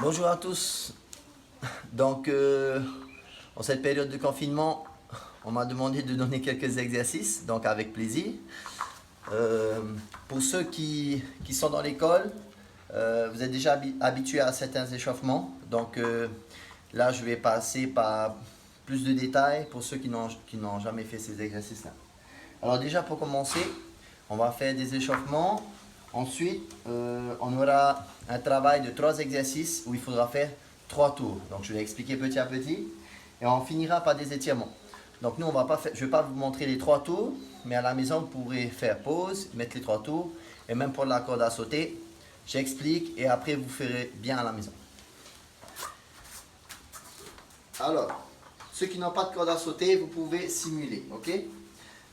Bonjour à tous. Donc, en cette période de confinement, on m'a demandé de donner quelques exercices, donc avec plaisir. Pour ceux qui sont dans l'école, vous êtes déjà habitués à certains échauffements. Donc, là, je vais passer par plus de détails pour ceux qui n'ont jamais fait ces exercices-là. Alors déjà, pour commencer, on va faire des échauffements. Ensuite, on aura un travail de 3 exercices où il faudra faire 3 tours. Donc, je vais expliquer petit à petit. Et on finira par des étirements. Donc, nous, je ne vais pas vous montrer les 3 tours, mais à la maison, vous pourrez faire pause, mettre les 3 tours. Et même pour la corde à sauter, j'explique et après, vous ferez bien à la maison. Alors, ceux qui n'ont pas de corde à sauter, vous pouvez simuler, ok?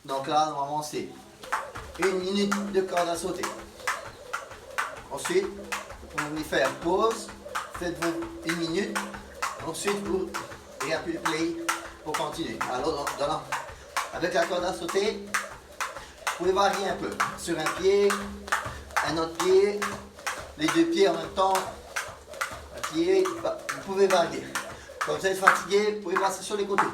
Donc là, normalement, c'est 1 minute de corde à sauter. Ensuite, vous pouvez faire pause, faites-vous 1 minute. Ensuite, vous réappuyez play pour continuer. Alors, avec la corde à sauter, vous pouvez varier un peu. Sur un pied, un autre pied, les 2 pieds en même temps. Un pied, vous pouvez varier. Quand vous êtes fatigué, vous pouvez passer sur les côtés.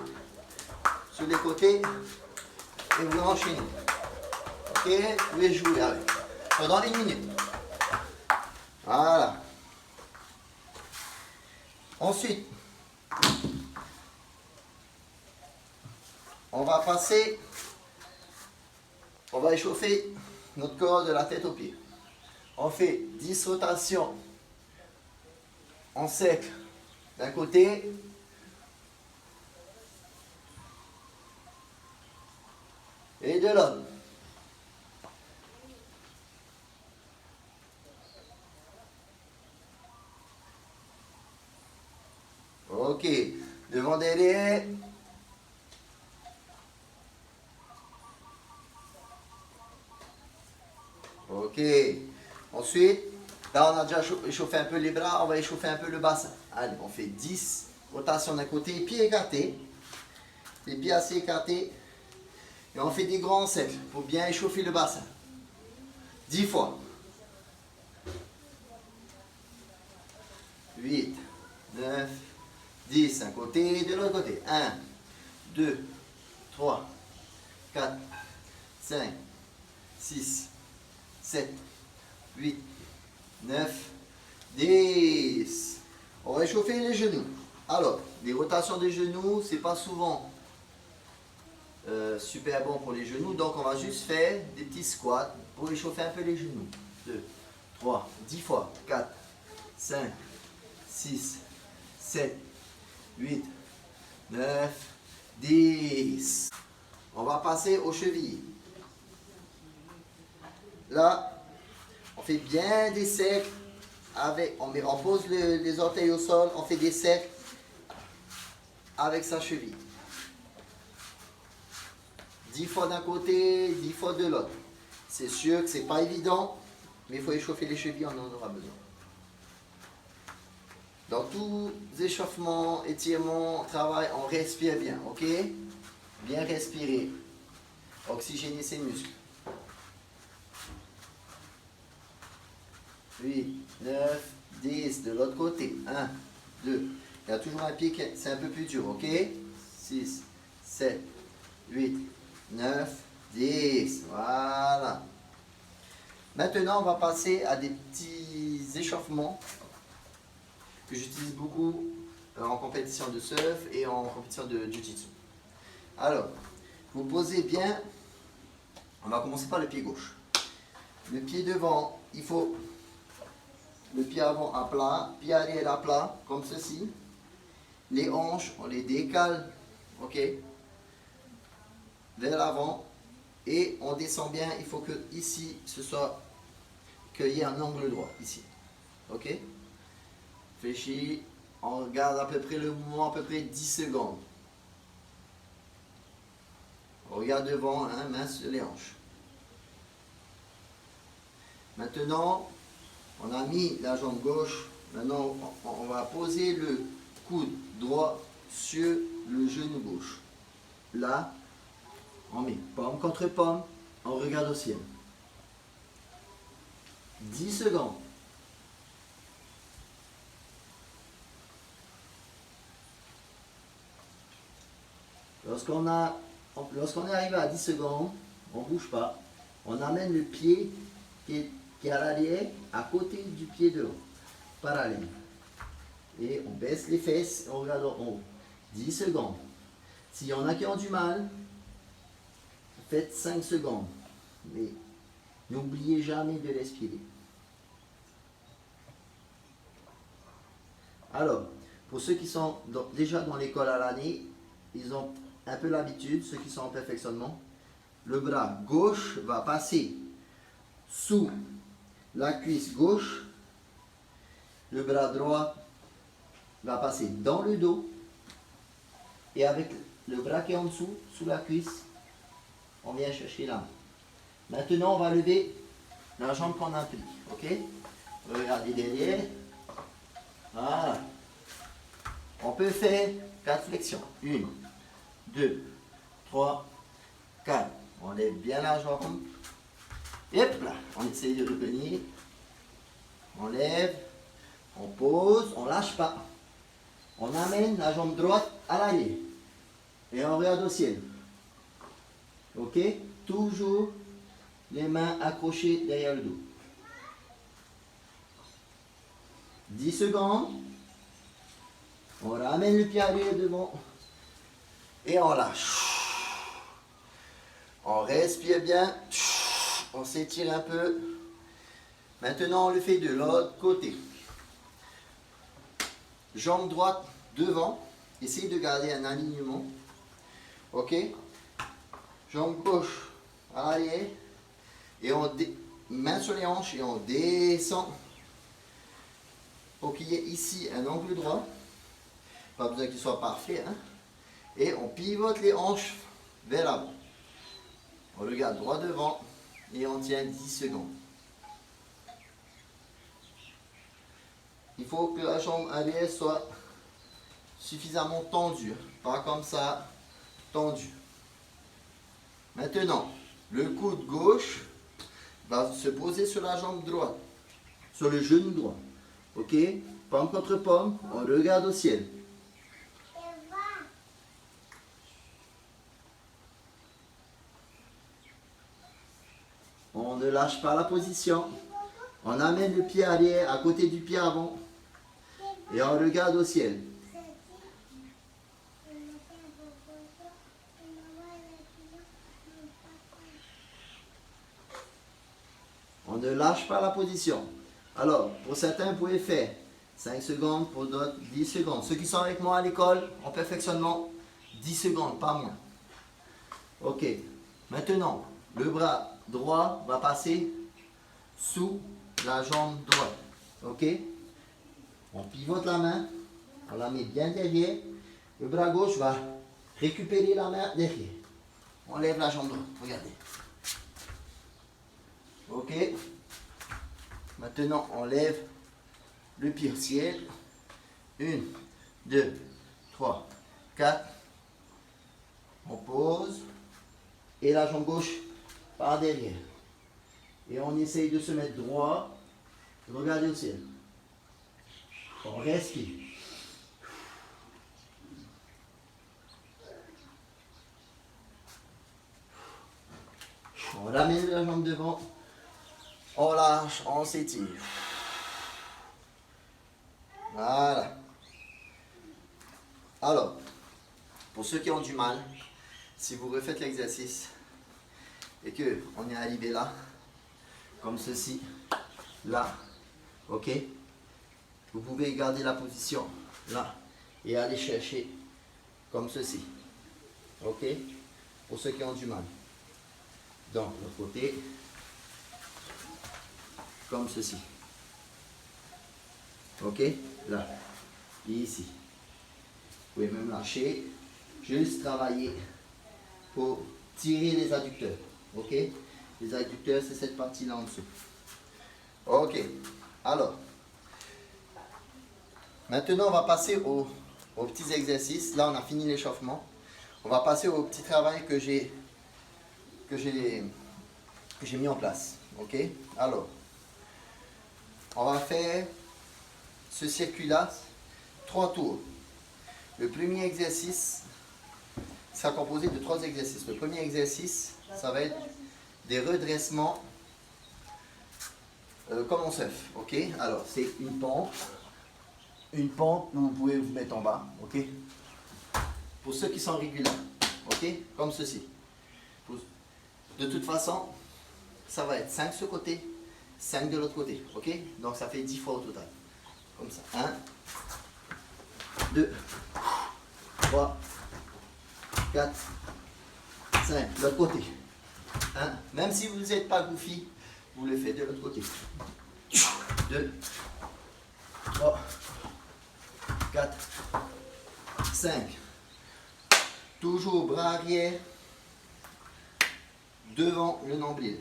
Sur les côtés, et vous enchaînez. Ok, vous pouvez jouer avec. Pendant 1 minute. Voilà. Ensuite, on va échauffer notre corps de la tête aux pieds. On fait 10 rotations en cercle d'un côté. Et de l'autre. Ok, devant derrière. Ok, ensuite, là on a déjà échauffé un peu les bras, on va échauffer un peu le bassin. Allez, on fait 10 rotations d'un côté, pieds écartés, les pieds assez écartés, et on fait des grands cercles pour bien échauffer le bassin. 10 fois. 8, 9, 10, un côté, de l'autre côté. 1, 2, 3, 4, 5, 6, 7, 8, 9, 10. On va échauffer les genoux. Alors, les rotations des genoux, c'est pas souvent super bon pour les genoux. Donc, on va juste faire des petits squats pour échauffer un peu les genoux. 2, 3, 10 fois. 4, 5, 6, 7, 8, 9, 10. On va passer aux chevilles. Là, on fait bien des cercles. On pose les orteils au sol, on fait des cercles avec sa cheville. 10 fois d'un côté, 10 fois de l'autre. C'est sûr que ce n'est pas évident, mais il faut échauffer les chevilles, on en aura besoin. Dans tous échauffements, étirements, travail, on respire bien, ok? Bien respirer. Oxygéner ses muscles. 8, 9, 10, de l'autre côté. 1, 2. Il y a toujours un pied qui c'est un peu plus dur, ok? 6, 7, 8, 9, 10. Voilà. Maintenant, on va passer à des petits échauffements que j'utilise beaucoup en compétition de surf et en compétition de jiu-jitsu. Alors, vous posez bien. On va commencer par le pied gauche. Le pied devant, il faut le pied avant à plat, pied arrière à plat, comme ceci. Les hanches, on les décale, ok, vers l'avant. Et on descend bien, il faut que ici, qu'il y ait un angle droit, ici. Ok? Fléchis, on regarde à peu près le mouvement, à peu près 10 secondes. On regarde devant, hein, main sur les hanches. Maintenant, on a mis la jambe gauche. Maintenant, on va poser le coude droit sur le genou gauche. Là, on met paume contre paume, on regarde au ciel. 10 secondes. lorsqu'on est arrivé à 10 secondes, on ne bouge pas. On amène le pied qui est à l'arrière, à côté du pied de haut, parallèle. Et on baisse les fesses et on regarde en haut. 10 secondes. S'il y en a qui ont du mal, faites 5 secondes. Mais n'oubliez jamais de respirer. Alors, pour ceux qui sont déjà dans l'école à l'année, ils ont un peu l'habitude, ceux qui sont en perfectionnement. Le bras gauche va passer sous la cuisse gauche. Le bras droit va passer dans le dos. Et avec le bras qui est en dessous, sous la cuisse, on vient chercher la main. Maintenant, on va lever la jambe qu'on a pris. Ok? Regardez derrière. Voilà. On peut faire 4 flexions. 1, 2, 3, 4. On lève bien la jambe. Et hop là. On essaye de revenir. On lève. On pose. On ne lâche pas. On amène la jambe droite à l'arrière. Et on regarde au ciel. Ok? Toujours les mains accrochées derrière le dos. 10 secondes. On ramène le pied arrière devant. Et on lâche. On respire bien. On s'étire un peu. Maintenant, on le fait de l'autre côté. Jambe droite devant. Essayez de garder un alignement. Ok? Jambe gauche à l'arrière. Et on main sur les hanches et on descend. Pour qu'il y ait ici un angle droit. Pas besoin qu'il soit parfait. Hein? Et on pivote les hanches vers l'avant. On regarde droit devant et on tient 10 secondes. Il faut que la jambe arrière soit suffisamment tendue. Pas comme ça, tendue. Maintenant, le coude gauche va se poser sur la jambe droite. Sur le genou droit. Ok? Pomme contre pomme, on regarde au ciel. On ne lâche pas la position. On amène le pied arrière à côté du pied avant. Et on regarde au ciel. On ne lâche pas la position. Alors, pour certains, vous pouvez faire 5 secondes, pour d'autres 10 secondes. Ceux qui sont avec moi à l'école, en perfectionnement, 10 secondes, pas moins. Ok. Maintenant, le bras droit va passer sous la jambe droite. Ok? On pivote la main, on la met bien derrière. Le bras gauche va récupérer la main derrière. On lève la jambe droite, regardez. Ok? Maintenant, on lève le pied au ciel. 1, 2, 3, 4. On pose. Et la jambe gauche par derrière. Et on essaye de se mettre droit. Regardez au ciel. On respire. On ramène la jambe devant. On lâche, on s'étire. Voilà. Alors, pour ceux qui ont du mal, si vous refaites l'exercice et qu'on est arrivé là, comme ceci, là, ok? Vous pouvez garder la position là et aller chercher comme ceci, ok? Pour ceux qui ont du mal. Donc, l'autre côté, comme ceci, ok? Là, et ici. Vous pouvez même lâcher, juste travailler pour tirer les adducteurs, ok? Les adducteurs, c'est cette partie-là en dessous. Ok, alors, maintenant on va passer aux petits exercices. Là, on a fini l'échauffement. On va passer au petit travail que j'ai mis en place, ok? Alors, on va faire ce circuit-là, 3 tours. Le premier exercice, sera composé de 3 exercices. Le premier exercice, ça va être des redressements comme on surfe. Ok? Alors, c'est une pompe où vous pouvez vous mettre en bas. Ok? Pour ceux qui sont réguliers. Ok? Comme ceci. De toute façon, ça va être 5 de ce côté, 5 de l'autre côté. Ok? Donc, ça fait 10 fois au total. Comme ça. 1, 2, 3, 4, 5. De l'autre côté. 1. Même si vous n'êtes pas goofy, vous le faites de l'autre côté. 2, 3, 4, 5. Toujours bras arrière, devant le nombril.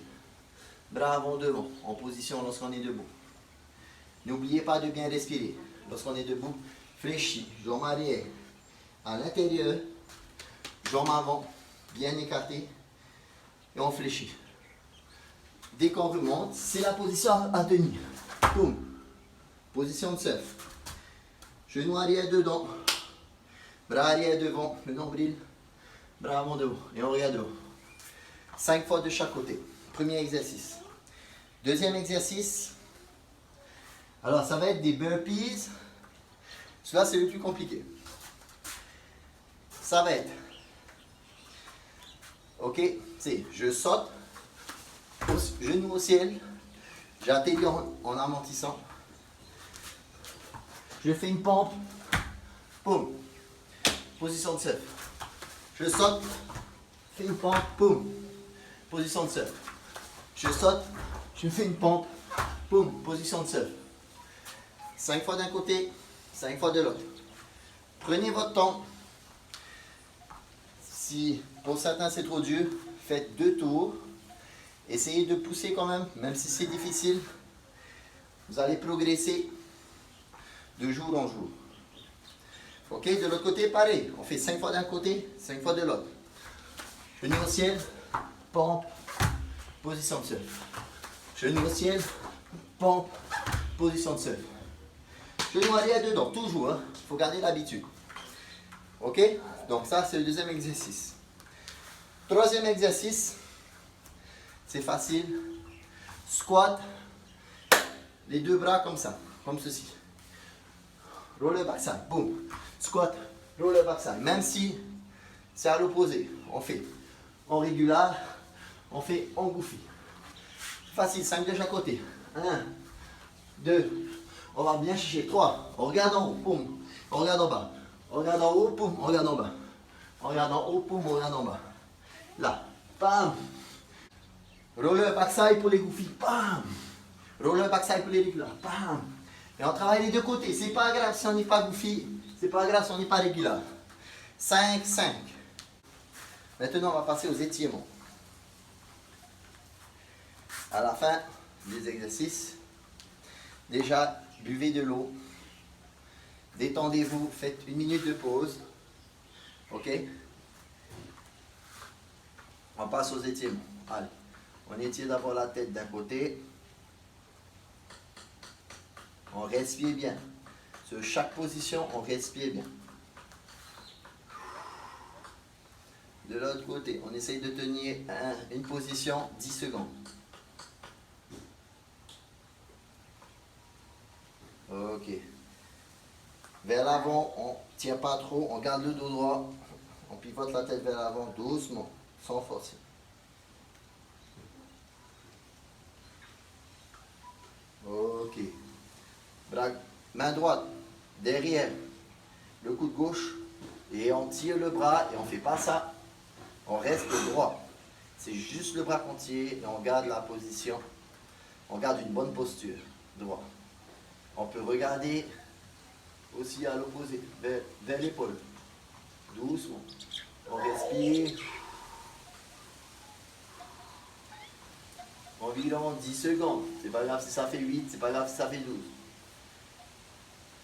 Bras avant devant, en position lorsqu'on est debout. N'oubliez pas de bien respirer. Lorsqu'on est debout, fléchis, jambes arrière, à l'intérieur, jambes avant, bien écartées, et on fléchit. Dès qu'on remonte, c'est la position à tenir. Boum. Position de surf. Genou arrière dedans, bras arrière devant, le nombril, bras avant devant, et on regarde devant. 5 fois de chaque côté. Premier exercice. Deuxième exercice. Alors, ça va être des burpees. Celui-là, c'est le plus compliqué. Ça va être, ok, c'est je saute, genou au ciel, j'atterris en amortissant, je fais une pompe, boum, position de surf. Je saute, fais une pompe, boum, position de surf. Je saute, je fais une pompe, boum, position de surf. 5 fois d'un côté, 5 fois de l'autre. Prenez votre temps. Si pour certains c'est trop dur, faites 2 tours. Essayez de pousser quand même si c'est difficile. Vous allez progresser de jour en jour. Ok, de l'autre côté, pareil. On fait 5 fois d'un côté, 5 fois de l'autre. Genou au ciel, pompe, position de surf. Genou au ciel, pompe, position de surf. Genou arrière dedans, toujours. Il faut garder l'habitude. Ok? Donc ça, c'est le deuxième exercice. Troisième exercice, c'est facile. Squat, les 2 bras comme ça, comme ceci. Roller backside, boum. Squat, roller backside. Même si c'est à l'opposé, on fait en régular, on fait en goofy. Facile, 5 de chaque côté. 1, 2, on va bien chercher. 3, on regarde en haut, boum. On regarde en bas. On regarde en haut, boum, on regarde en bas. On regarde en haut, boum, on regarde en bas. Là, bam. Roller backside pour les goofy, bam. Roller backside pour les réguliers, bam. Et on travaille les 2 côtés. C'est pas grave si on n'est pas goofy. C'est pas grave si on n'est pas régulier. 5, 5. Maintenant, on va passer aux étirements. À la fin des exercices, déjà, buvez de l'eau. Détendez-vous, faites 1 minute de pause. Ok? On passe aux étirements. Allez, on étire d'abord la tête d'un côté. On respire bien. Sur chaque position, on respire bien. De l'autre côté, on essaye de tenir une position 10 secondes. Ok. Vers l'avant, on ne tient pas trop, on garde le dos droit. On pivote la tête vers l'avant doucement, sans forcer. Ok. Main droite, derrière le coude gauche. Et on tire le bras et on ne fait pas ça. On reste droit. C'est juste le bras qu'on tire et on garde la position. On garde une bonne posture, droit. On peut regarder aussi à l'opposé, vers l'épaule. Doucement. On respire. Environ 10 secondes. C'est pas grave si ça fait 8, c'est pas grave si ça fait 12.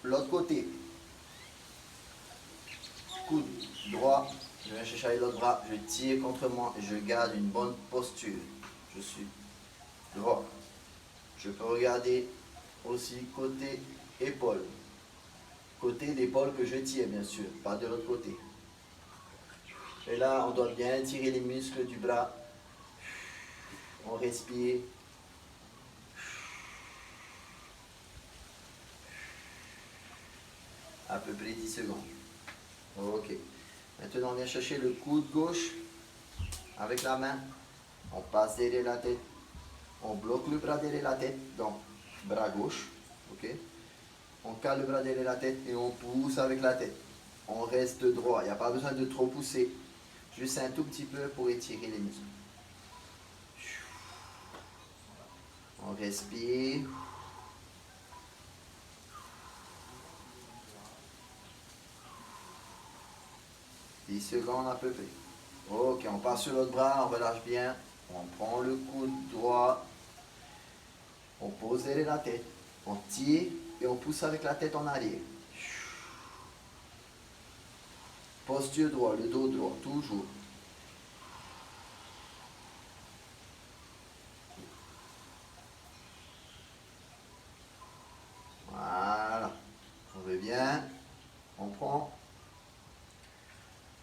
L'autre côté. Coude droit. Je viens chercher l'autre bras. Je tire contre moi et je garde une bonne posture. Je suis droit. Je peux regarder aussi côté épaule. Côté d'épaule que je tire, bien sûr, pas de l'autre côté. Et là, on doit bien tirer les muscles du bras. On respire. À peu près 10 secondes. Ok. Maintenant, on vient chercher le coude gauche avec la main. On passe derrière la tête. On bloque le bras derrière la tête. Donc, bras gauche. Ok. On cale le bras derrière la tête et on pousse avec la tête. On reste droit. Il n'y a pas besoin de trop pousser. Juste un tout petit peu pour étirer les muscles. On respire. « 10 secondes à peu près. Ok, on passe sur l'autre bras, on relâche bien. On prend le coude droit. On pose derrière la tête. On tire et on pousse avec la tête en arrière. Posture droit, le dos droit, toujours. Voilà. On revient. On prend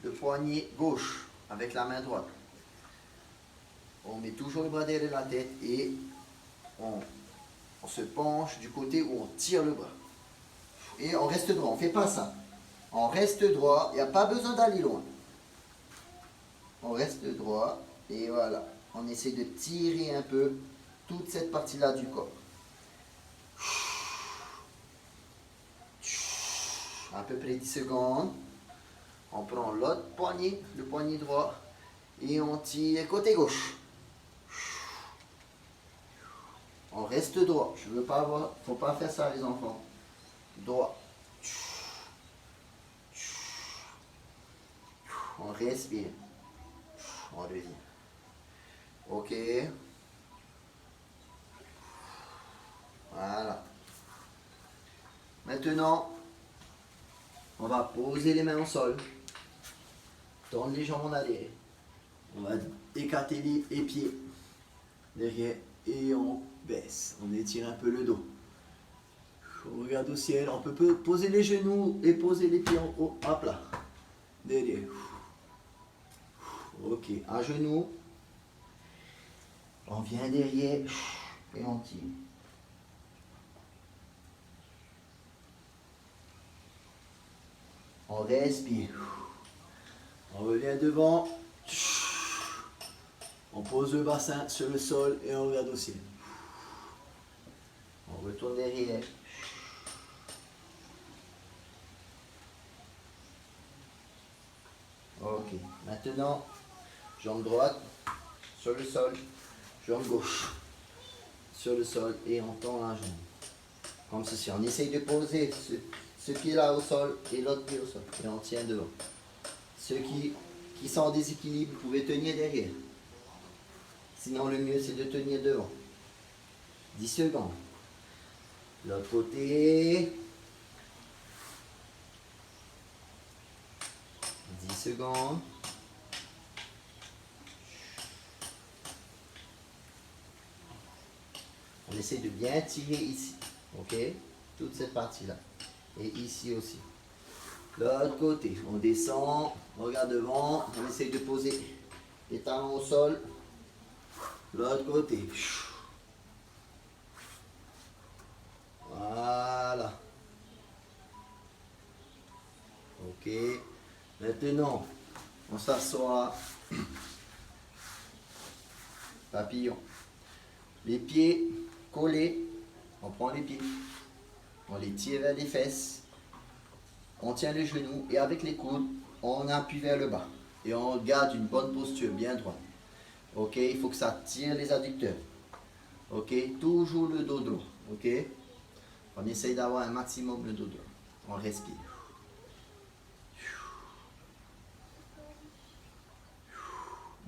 le poignet gauche avec la main droite. On met toujours le bras derrière la tête et on se penche du côté où on tire le bras. Et on reste droit, on ne fait pas ça. On reste droit, il n'y a pas besoin d'aller loin. On reste droit et voilà. On essaie de tirer un peu toute cette partie-là du corps. À peu près 10 secondes. On prend l'autre poignet, le poignet droit, et on tire côté gauche. On reste droit. Je veux pas avoir, faut pas faire ça les enfants. Droit. On respire. On revient. Ok. Voilà. Maintenant, on va poser les mains au sol. Tendre les jambes en arrière. On va écarter les pieds derrière et on baisse. On étire un peu le dos. On regarde au ciel. On peut poser les genoux et poser les pieds en haut à plat. Derrière. Ok, à genoux. On vient derrière et on tire. On respire. On revient devant. On pose le bassin sur le sol et on regarde au ciel. On retourne derrière. Ok, maintenant, jambe droite sur le sol, jambe gauche sur le sol et on tend la jambe. Comme ceci, on essaye de poser ce pied-là au sol et l'autre pied au sol. Et on tient devant. Ceux qui sont en déséquilibre, vous pouvez tenir derrière. Sinon, le mieux, c'est de tenir devant. 10 secondes. L'autre côté. 10 secondes. On essaie de bien tirer ici. Ok? Toute cette partie-là. Et ici aussi. L'autre côté. On descend. On regarde devant. On essaie de poser les talons au sol. L'autre côté. Voilà. Ok. Maintenant, on s'assoit. Papillon. Les pieds collés. On prend les pieds. On les tire vers les fesses. On tient les genoux et avec les coudes, on appuie vers le bas. Et on garde une bonne posture, bien droite. Ok, il faut que ça tire les adducteurs. Ok, toujours le dos droit. Ok, on essaye d'avoir un maximum le dos droit. On respire.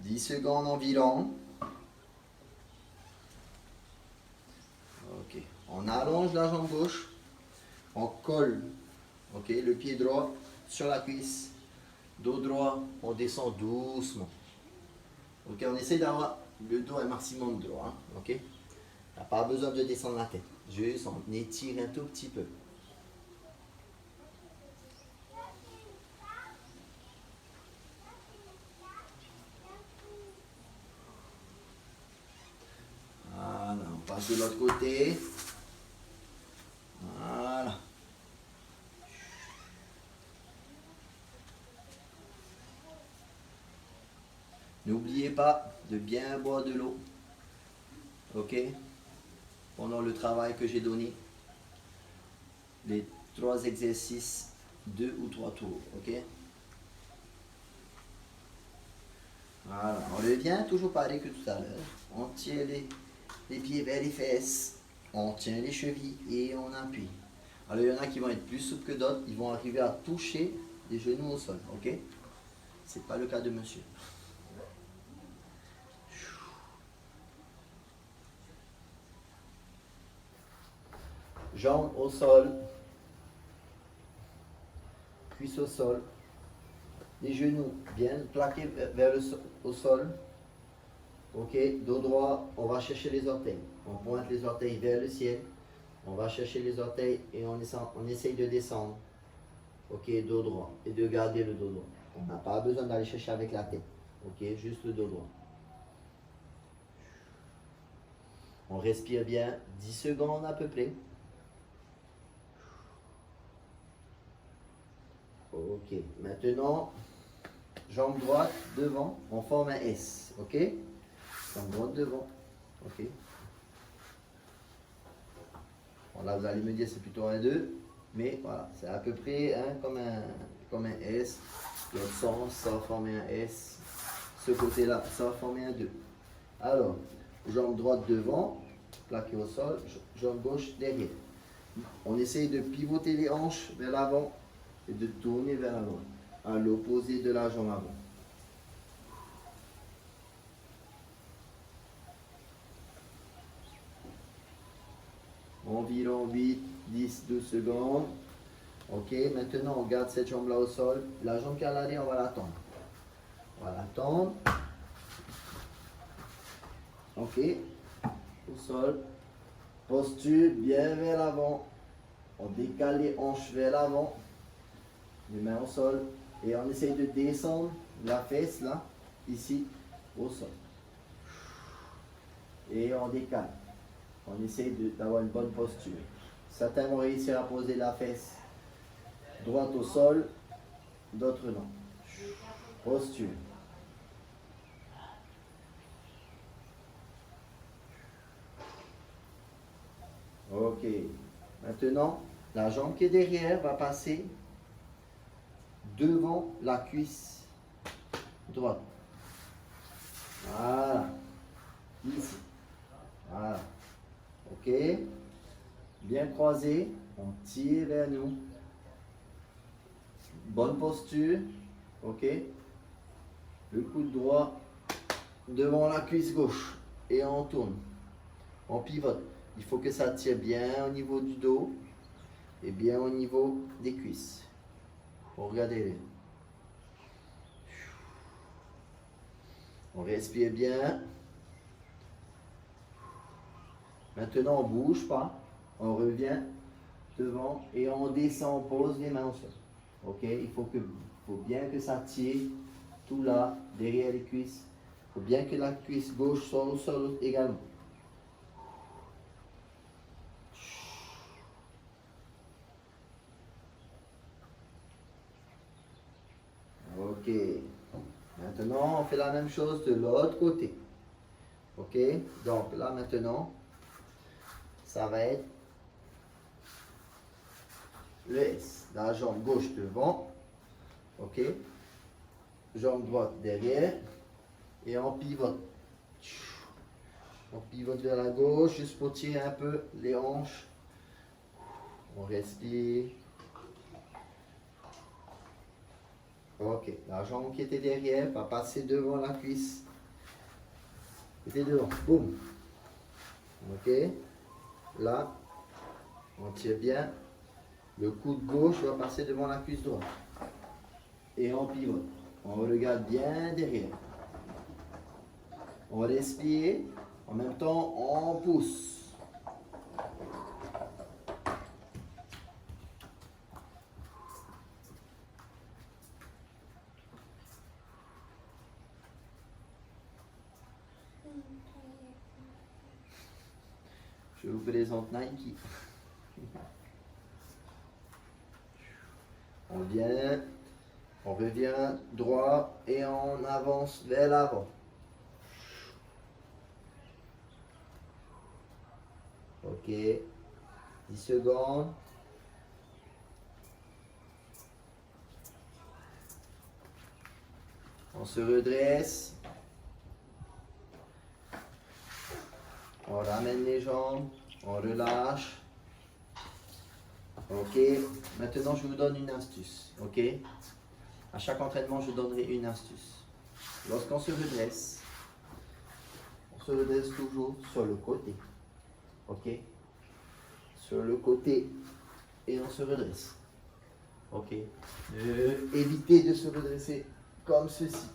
« 10 secondes environ. Ok, on allonge la jambe gauche. On colle, ok, le pied droit sur la cuisse. Dos droit, on descend doucement. Ok, on essaie d'avoir le dos un maximum droit. Hein, ok, il n'y a pas besoin de descendre la tête. Juste on étire un tout petit peu. passe de l'autre côté. Voilà. N'oubliez pas de bien boire de l'eau. Ok? Pendant le travail que j'ai donné. Les 3 exercices, 2 ou 3 tours. Ok? Voilà. On revient toujours pareil que tout à l'heure. On tient les pieds vers les fesses. On tient les chevilles et on appuie. Alors, il y en a qui vont être plus souples que d'autres. Ils vont arriver à toucher les genoux au sol. Ok? C'est pas le cas de monsieur. Jambes au sol. Cuisses au sol. Les genoux bien plaqués vers au sol. Ok? Dos droit, on va chercher les orteils. On pointe les orteils vers le ciel. On va chercher les orteils et on essaye de descendre. Ok, dos droit. Et de garder le dos droit. On n'a pas besoin d'aller chercher avec la tête. Ok, juste le dos droit. On respire bien 10 secondes à peu près. Ok, maintenant, jambe droite devant. On forme un S. Ok? Jambe droite devant. Ok? Bon, là, vous allez me dire c'est plutôt un 2. Mais voilà, c'est à peu près hein, comme un S. L'autre sens, ça va former un S. Ce côté-là, ça va former un 2. Alors, jambe droite devant, plaquée au sol, jambe gauche derrière. On essaye de pivoter les hanches vers l'avant et de tourner vers l'avant, à l'opposé de la jambe avant. Environ 8, 10, 12 secondes. Ok, maintenant on garde cette jambe là au sol. La jambe qui a l'arrière, on va l'attendre. On va l'attendre. Ok, au sol. Posture bien vers l'avant. On décale les hanches vers l'avant. Les mains au sol. Et on essaye de descendre la fesse là, ici, au sol. Et on décale. On essaye d'avoir une bonne posture. Certains vont réussir à poser la fesse droite au sol, d'autres non. Posture. Ok. Maintenant, la jambe qui est derrière va passer devant la cuisse droite. Voilà. Ici. Voilà. Ok. Bien croisé. On tire vers nous. Bonne posture. Ok. Le coude droit devant la cuisse gauche. Et on tourne. On pivote. Il faut que ça tire bien au niveau du dos et bien au niveau des cuisses. Regardez-les. On respire bien. Maintenant, on ne bouge pas. On revient devant et on descend, on pose les mains au sol. Ok? Il faut bien que ça tire tout là, derrière les cuisses. Il faut bien que la cuisse gauche soit au sol également. Ok. Maintenant, on fait la même chose de l'autre côté. Ok? Donc là, maintenant, ça va être le S. La jambe gauche devant. Ok? Jambe droite derrière. Et on pivote. On pivote vers la gauche, juste pour tirer un peu les hanches. On respire. Ok, la jambe qui était derrière va passer devant la cuisse. Qui était devant. Boum. Ok. Là, on tire bien. Le coude gauche va passer devant la cuisse droite. Et on pivote. On regarde bien derrière. On respire. En même temps, on pousse. Je vous présente Nike. On vient, on revient droit et on avance vers l'avant. Ok, 10 secondes. On se redresse. On ramène les jambes, on relâche. Ok, maintenant je vous donne une astuce. Ok, à chaque entraînement je donnerai une astuce. Lorsqu'on se redresse, on se redresse toujours sur le côté. Ok, sur le côté et on se redresse. Ok, évitez de se redresser comme ceci.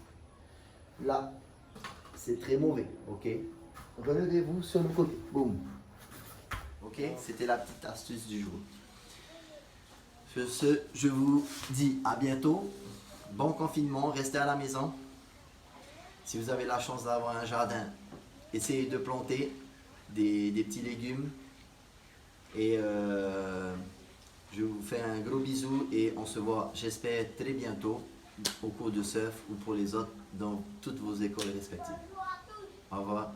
Là, c'est très mauvais. Ok, relevez-vous sur le côté. Boum. Ok, c'était la petite astuce du jour. Sur ce, je vous dis à bientôt. Bon confinement, restez à la maison. Si vous avez la chance d'avoir un jardin, essayez de planter des petits légumes. Et je vous fais un gros bisou et on se voit, j'espère, très bientôt au cours de surf ou pour les autres dans toutes vos écoles respectives. Au revoir.